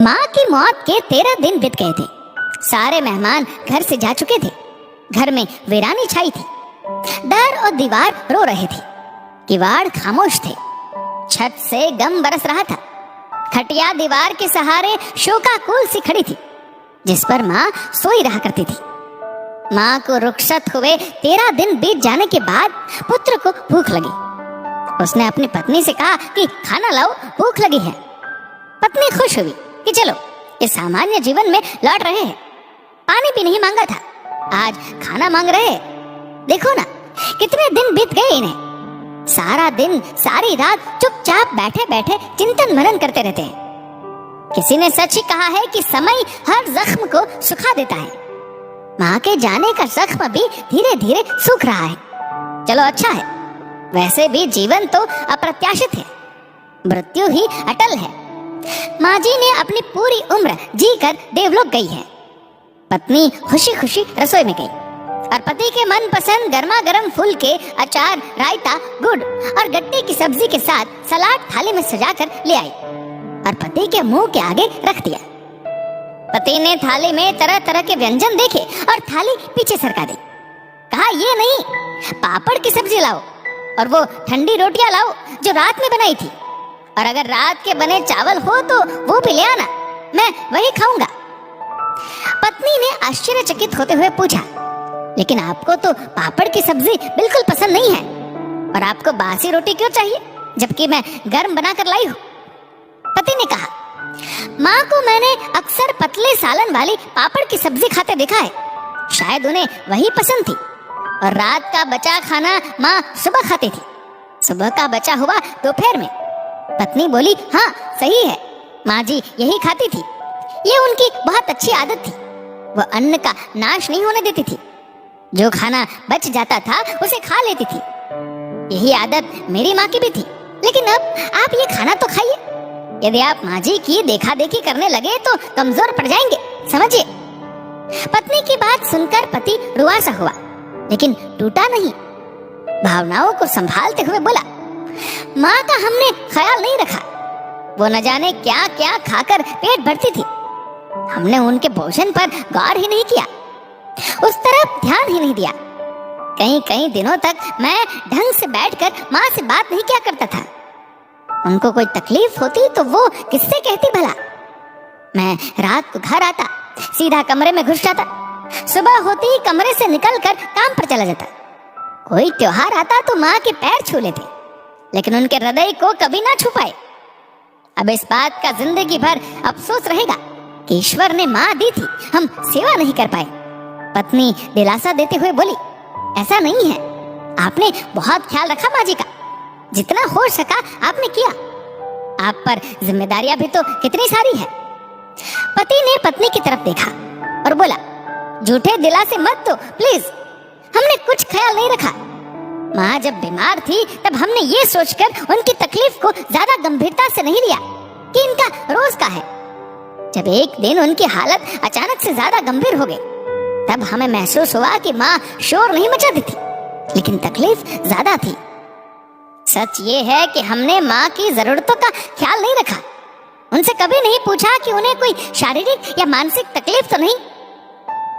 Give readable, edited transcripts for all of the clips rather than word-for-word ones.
माँ की मौत के 13 दिन बीत गए थे। सारे मेहमान घर से जा चुके थे। घर में वीरानी छाई थी। दर और दीवार रो रहे थे। किवाड़ खामोश थे। छत से गम बरस रहा था। खटिया दीवार के सहारे शोकाकुल सी खड़ी थी, जिस पर माँ सोई रहा करती थी। माँ को रुखसत हुए 13 दिन बीत जाने के बाद पुत्र को भूख लगी। उसने अपनी पत्नी से कहा कि खाना लाओ, भूख लगी है। पत्नी खुश हुई कि चलो इस सामान्य जीवन में लौट रहे हैं। पानी भी नहीं मांगा था, आज खाना मांग रहे हैं। देखो ना कितने दिन बीत गए इन्हें। सारा दिन सारी रात चुपचाप बैठे बैठे चिंतन मनन करते रहते हैं। किसी ने सच ही कहा है कि समय हर जख्म को सुखा देता है। माँ के जाने का जख्म भी धीरे धीरे सूख रहा है। चलो अच्छा है, वैसे भी जीवन तो अप्रत्याशित है, मृत्यु ही अटल है। माँ जी ने अपनी पूरी उम्र जी कर देवलोक गई है। पत्नी खुशी खुशी रसोई में गई और पति के मन पसंद गर्मा गर्म फूल के अचार, रायता, गुड़ और गट्टे की सब्जी के साथ सलाद थाली में सजाकर ले आई और पति के मुंह के आगे रख दिया। पति ने थाली में तरह तरह के व्यंजन देखे और थाली पीछे सरका दी। कहा ये नहीं, पापड़ की सब्जी लाओ और वो ठंडी रोटियां लाओ जो रात में बनाई थी, और अगर रात के बने चावल हो तो वो भी ले आना, मैं वही खाऊंगा। पत्नी ने आश्चर्यचकित होते हुए पूछा, लेकिन आपको तो पापड़ की सब्जी बिल्कुल पसंद नहीं है और आपको बासी रोटी क्यों चाहिए, जबकि मैं गर्म बनाकर लाई हूँ। पति ने कहा, माँ को मैंने अक्सर पतले सालन वाली पापड़ की सब्जी खाते देखा है, शायद उन्हें वही पसंद थी। और रात का बचा खाना माँ सुबह खाती थी, सुबह का बचा हुआ दोपहर में। पत्नी बोली, हाँ सही है, माँ जी यही खाती थी। ये उनकी बहुत अच्छी आदत थी। वह अन्न का नाश नहीं होने देती थी। जो खाना बच जाता था उसे खा लेती थी। यही आदत मेरी माँ की भी थी। लेकिन अब आप ये खाना तो खाइए। यदि आप माँ जी की देखा देखी करने लगे तो कमजोर पड़ जाएंगे, समझिए। पत्नी की बात सुनकर पति रुआसा हुआ, लेकिन टूटा नहीं। भावनाओं को संभालते हुए बोला, माँ का हमने ख्याल नहीं रखा। वो न जाने क्या क्या खाकर पेट भरती थी। हमने उनके भोजन पर गौर ही नहीं किया, उस तरफ ध्यान ही नहीं दिया। कई कई दिनों तक मैं ढंग से बैठकर माँ से बात नहीं किया करता था। उनको कोई तकलीफ होती तो वो किससे कहती भला। मैं रात को घर आता, सीधा कमरे में घुस जाता। सुबह होते ही कमरे से निकलकर काम पर चला जाता। कोई त्योहार आता तो माँ के पैर छू लेते, लेकिन उनके हृदय को कभी ना छू पाए। अब इस बात का जिंदगी भर अफसोस रहेगा कि ईश्वर ने माँ दी थी, हम सेवा नहीं कर पाए। पत्नी दिलासा देते हुए बोली, ऐसा नहीं है, आपने बहुत ख्याल रखा माँ जी का। जितना हो सका आपने किया। आप पर जिम्मेदारियां भी तो कितनी सारी है। पति ने पत्नी की तरफ देखा और बोला, झूठे दिलासे मत दो प्लीज, हमने कुछ ख्याल नहीं रखा। माँ जब बीमार थी तब हमने ये सोचकर उनकी तकलीफ को ज्यादा गंभीरता से नहीं लिया कि इनका रोज का है। जब एक दिन उनकी हालत अचानक से ज्यादा गंभीर हो गई, तब हमें महसूस हुआ कि माँ शोर नहीं मचाती थी, लेकिन तकलीफ ज्यादा थी। सच ये है कि हमने माँ की जरूरतों का ख्याल नहीं रखा। उनसे कभी नहीं पूछा कि उन्हें कोई शारीरिक या मानसिक तकलीफ तो नहीं।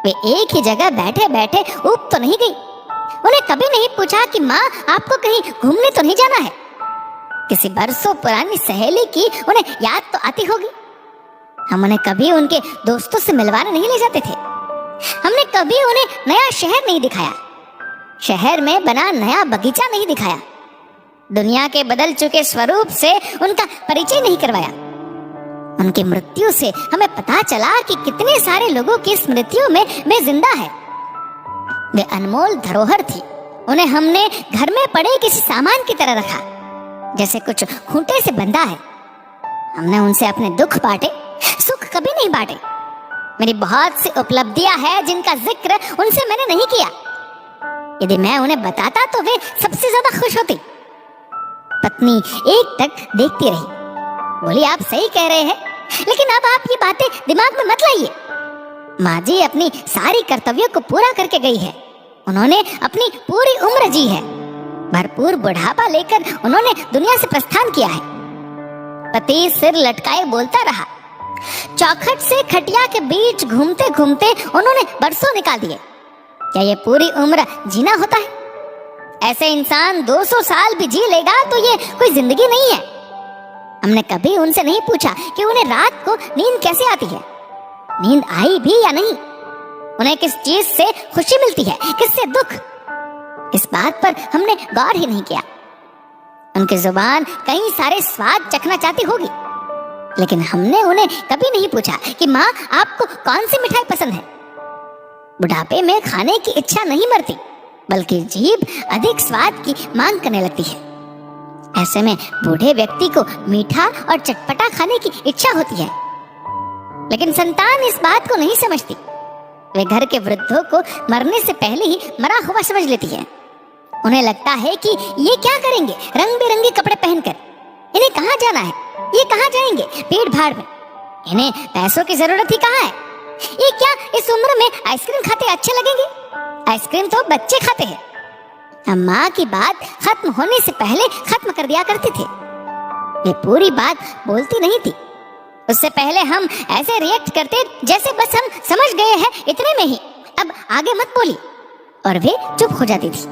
वे एक ही जगह बैठे बैठे ऊब तो नहीं गई। उन्हें कभी नहीं पूछा कि माँ आपको कहीं घूमने तो नहीं जाना है। किसी बरसों पुरानी सहेली की उन्हें याद तो आती होगी। हम उन्हें कभी उनके दोस्तों से मिलवाने नहीं ले जाते थे। हमने कभी उन्हें नया शहर नहीं दिखाया, शहर में बना नया बगीचा नहीं दिखाया, दुनिया के बदल चुके स्वरूप से उनका परिचय नहीं करवाया। उनकी मृत्यु से हमें पता चला कि कितने सारे लोगों की स्मृतियों में वे जिंदा है। वे अनमोल धरोहर थी। उन्हें हमने घर में पड़े किसी सामान की तरह रखा, जैसे कुछ खूंटे से बंधा है। हमने उनसे अपने दुख बांटे, सुख कभी नहीं बांटे। मेरी बहुत सी उपलब्धियां हैं जिनका जिक्र उनसे मैंने नहीं किया। यदि मैं उन्हें बताता तो वे सबसे ज्यादा खुश होती। पत्नी एक तक देखती रही, बोली, आप सही कह रहे हैं, लेकिन अब आप ये बातें दिमाग में मत लाइए। माँ जी अपनी सारी कर्तव्यों को पूरा करके गई है। उन्होंने अपनी पूरी उम्र जी है। भरपूर बुढ़ापा लेकर उन्होंने दुनिया से प्रस्थान किया है। पति सिर लटकाए बोलता रहा चौखट से खटिया के बीच घूमते घूमते उन्होंने बरसों निकाल दिए। क्या ये पूरी उम्र जीना होता है? ऐसे इंसान 200 साल भी जी लेगा तो ये कोई जिंदगी नहीं है। हमने कभी उनसे नहीं पूछा कि उन्हें रात को नींद कैसे आती है, नींद आई भी या नहीं, उन्हें किस चीज से खुशी मिलती है, किससे दुख। इस बात पर हमने गौर ही नहीं किया। उनकी जुबान कई सारे स्वाद चखना चाहती होगी, लेकिन हमने उन्हें कभी नहीं पूछा कि माँ आपको कौन सी मिठाई पसंद है। बुढ़ापे में खाने की इच्छा नहीं मरती, बल्कि जीभ अधिक स्वाद की मांग करने लगती है। ऐसे में बूढ़े व्यक्ति को मीठा और चटपटा खाने की इच्छा होती है, लेकिन संतान इस बात को नहीं समझती। वे घर के वृद्धों को मरने से पहले ही मरा हुआ समझ लेती है। उन्हें लगता है कि ये क्या करेंगे रंग बिरंगे कपड़े पहनकर, इन्हें कहाँ जाना है, ये कहाँ जाएंगे भीड़ भाड़ में, इन्हें पैसों की जरूरत ही कहाँ है, ये क्या इस उम्र में आइसक्रीम खाते अच्छे लगेंगे, आइसक्रीम तो बच्चे खाते हैं। हम माँ की बात खत्म होने से पहले खत्म कर दिया करते थे। वे पूरी बात बोलती नहीं थी, उससे पहले हम ऐसे रिएक्ट करते जैसे बस हम समझ गए हैं इतने में ही, अब आगे मत बोली, और वे चुप हो जाती थी।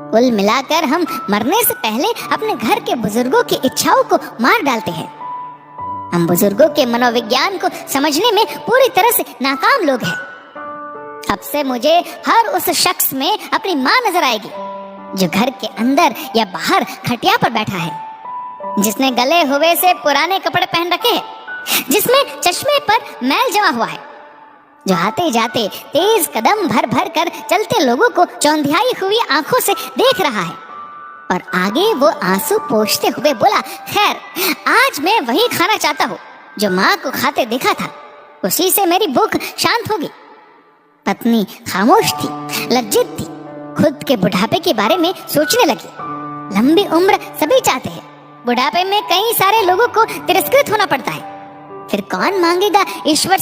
कुल मिलाकर हम मरने से पहले अपने घर के बुजुर्गों की इच्छाओं को मार डालते हैं। हम बुजुर्गों के मनोविज्ञान को समझने में पूरी तरह से नाकाम लोग हैं। अब से मुझे हर उस शख्स में अपनी माँ नजर आएगी जो घर के अंदर या बाहर खटिया पर बैठा है, जिसने गले हुए से पुराने कपड़े पहन रखे हैं, जिसमें चश्मे पर मैल जमा हुआ है, जो आते जाते तेज कदम भर भर कर चलते लोगों को चौंधियाई हुई आंखों से देख रहा है, और आगे वो आंसू पोंछते हुए बोला, खैर आज मैं वही खाना चाहता हूँ जो माँ को खाते देखा था, उसी से मेरी भूख शांत होगी। पत्नी खामोश थी, लज्जित थी, खुद के बुढ़ापे के बारे में सोचने लगी। लंबी उम्र सभी चाहते हैं, बुढ़ापे में कई सारे लोगों को तिरस्कृत होना पड़ता है, फिर कौन मांगेगा ईश्वर